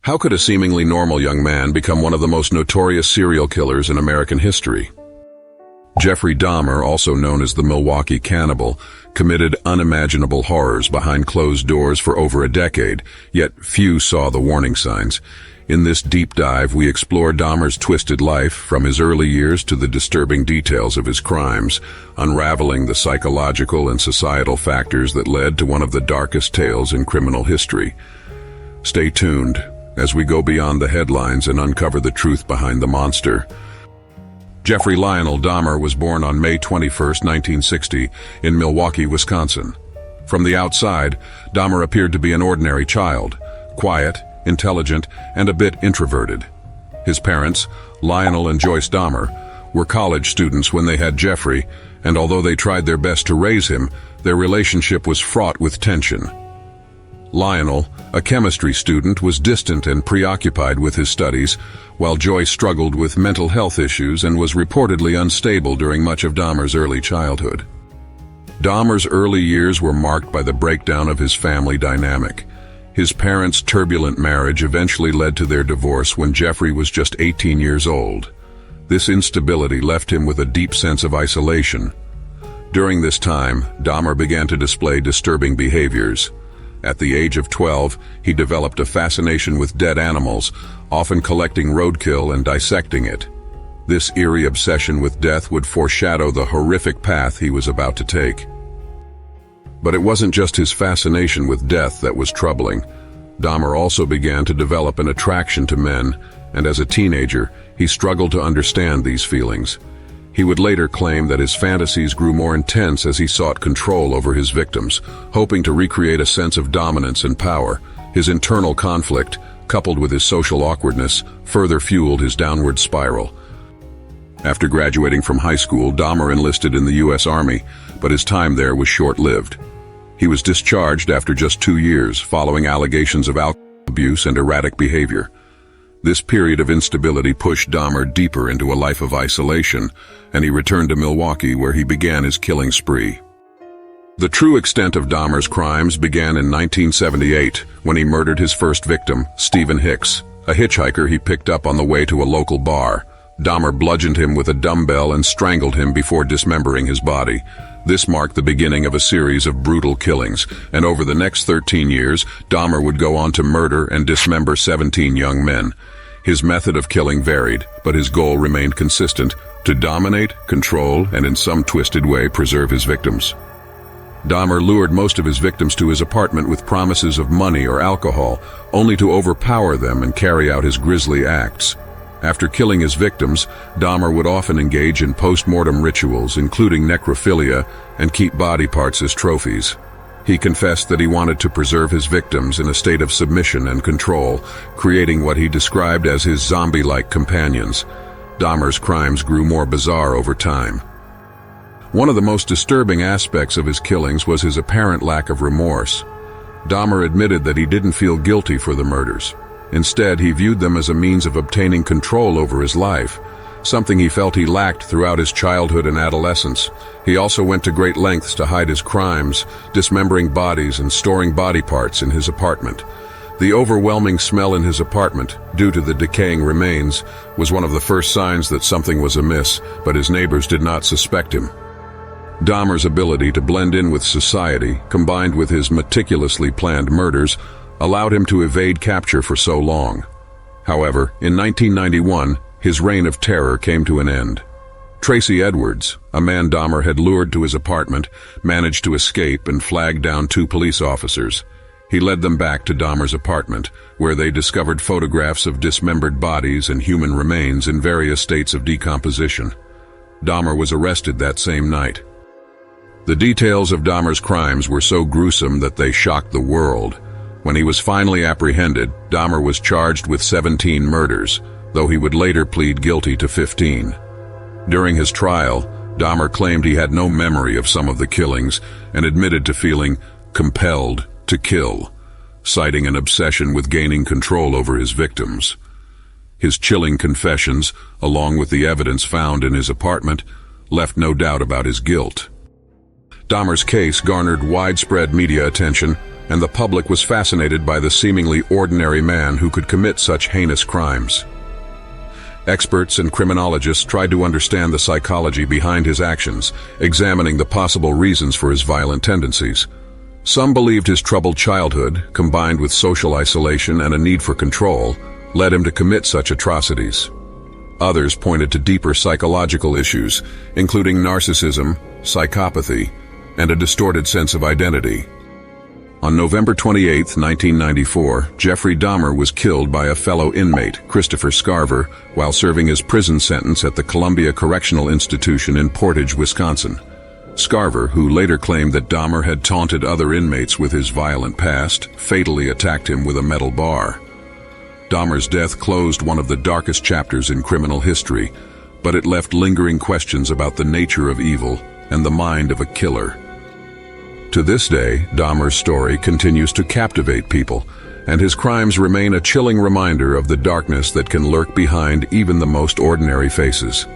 How could a seemingly normal young man become one of the most notorious serial killers in American history? Jeffrey Dahmer, also known as the Milwaukee Cannibal, committed unimaginable horrors behind closed doors for over a decade, yet few saw the warning signs. In this deep dive, we explore Dahmer's twisted life, from his early years to the disturbing details of his crimes, unraveling the psychological and societal factors that led to one of the darkest tales in criminal history. Stay tuned as we go beyond the headlines and uncover the truth behind the monster. Jeffrey Lionel Dahmer was born on May 21, 1960, in Milwaukee, Wisconsin. From the outside, Dahmer appeared to be an ordinary child, quiet, intelligent, and a bit introverted. His parents, Lionel and Joyce Dahmer, were college students when they had Jeffrey, and although they tried their best to raise him, their relationship was fraught with tension. Lionel, a chemistry student, was distant and preoccupied with his studies, while Joyce struggled with mental health issues and was reportedly unstable during much of Dahmer's early childhood. Dahmer's early years were marked by the breakdown of his family dynamic. His parents' turbulent marriage eventually led to their divorce when Jeffrey was just 18 years old. This instability left him with a deep sense of isolation. During this time, Dahmer began to display disturbing behaviors. At the age of 12, he developed a fascination with dead animals, often collecting roadkill and dissecting it. This eerie obsession with death would foreshadow the horrific path he was about to take. But it wasn't just his fascination with death that was troubling. Dahmer also began to develop an attraction to men, and as a teenager, he struggled to understand these feelings. He would later claim that his fantasies grew more intense as he sought control over his victims, hoping to recreate a sense of dominance and power. His internal conflict, coupled with his social awkwardness, further fueled his downward spiral. After graduating from high school, Dahmer enlisted in the U.S. Army, but his time there was short-lived. He was discharged after just 2 years, following allegations of alcohol abuse and erratic behavior. This period of instability pushed Dahmer deeper into a life of isolation, and he returned to Milwaukee, where he began his killing spree. The true extent of Dahmer's crimes began in 1978, when he murdered his first victim, Stephen Hicks, a hitchhiker he picked up on the way to a local bar. Dahmer bludgeoned him with a dumbbell and strangled him before dismembering his body. This marked the beginning of a series of brutal killings, and over the next 13 years, Dahmer would go on to murder and dismember 17 young men. His method of killing varied, but his goal remained consistent: to dominate, control, and in some twisted way preserve his victims. Dahmer lured most of his victims to his apartment with promises of money or alcohol, only to overpower them and carry out his grisly acts. After killing his victims, Dahmer would often engage in post-mortem rituals, including necrophilia, and keep body parts as trophies. He confessed that he wanted to preserve his victims in a state of submission and control, creating what he described as his zombie-like companions. Dahmer's crimes grew more bizarre over time. One of the most disturbing aspects of his killings was his apparent lack of remorse. Dahmer admitted that he didn't feel guilty for the murders. Instead, he viewed them as a means of obtaining control over his life, something he felt he lacked throughout his childhood and adolescence. He also went to great lengths to hide his crimes, dismembering bodies and storing body parts in his apartment. The overwhelming smell in his apartment, due to the decaying remains, was one of the first signs that something was amiss, but his neighbors did not suspect him. Dahmer's ability to blend in with society, combined with his meticulously planned murders, allowed him to evade capture for so long. However, in 1991, his reign of terror came to an end. Tracy Edwards, a man Dahmer had lured to his apartment, managed to escape and flagged down 2 police officers. He led them back to Dahmer's apartment, where they discovered photographs of dismembered bodies and human remains in various states of decomposition. Dahmer was arrested that same night. The details of Dahmer's crimes were so gruesome that they shocked the world. When he was finally apprehended, Dahmer was charged with 17 murders, though he would later plead guilty to 15. During his trial, Dahmer claimed he had no memory of some of the killings and admitted to feeling compelled to kill, citing an obsession with gaining control over his victims. His chilling confessions, along with the evidence found in his apartment, left no doubt about his guilt. Dahmer's case garnered widespread media attention, and the public was fascinated by the seemingly ordinary man who could commit such heinous crimes. Experts and criminologists tried to understand the psychology behind his actions, examining the possible reasons for his violent tendencies. Some believed his troubled childhood, combined with social isolation and a need for control, led him to commit such atrocities. Others pointed to deeper psychological issues, including narcissism, psychopathy, and a distorted sense of identity. On November 28, 1994, Jeffrey Dahmer was killed by a fellow inmate, Christopher Scarver, while serving his prison sentence at the Columbia Correctional Institution in Portage, Wisconsin. Scarver, who later claimed that Dahmer had taunted other inmates with his violent past, fatally attacked him with a metal bar. Dahmer's death closed one of the darkest chapters in criminal history, but it left lingering questions about the nature of evil and the mind of a killer. To this day, Dahmer's story continues to captivate people, and his crimes remain a chilling reminder of the darkness that can lurk behind even the most ordinary faces.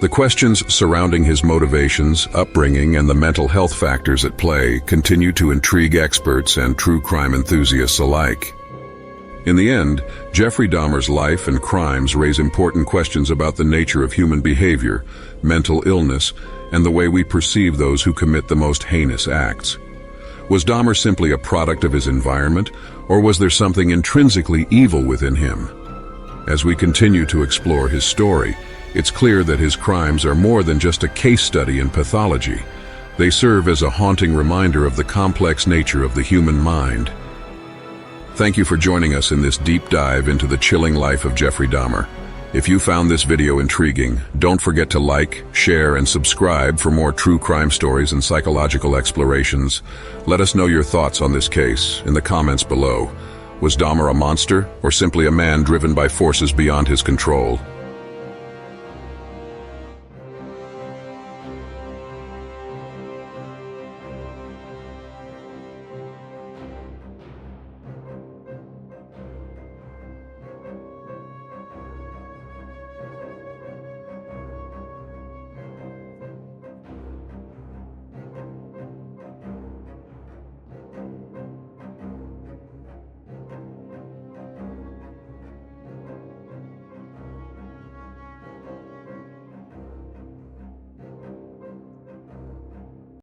The questions surrounding his motivations, upbringing, and the mental health factors at play continue to intrigue experts and true crime enthusiasts alike. In the end, Jeffrey Dahmer's life and crimes raise important questions about the nature of human behavior, mental illness, and the way we perceive those who commit the most heinous acts. Was Dahmer simply a product of his environment, or was there something intrinsically evil within him? As we continue to explore his story, it's clear that his crimes are more than just a case study in pathology. They serve as a haunting reminder of the complex nature of the human mind. Thank you for joining us in this deep dive into the chilling life of Jeffrey Dahmer. If you found this video intriguing, don't forget to like, share, and subscribe for more true crime stories and psychological explorations. Let us know your thoughts on this case in the comments below. Was Dahmer a monster, or simply a man driven by forces beyond his control?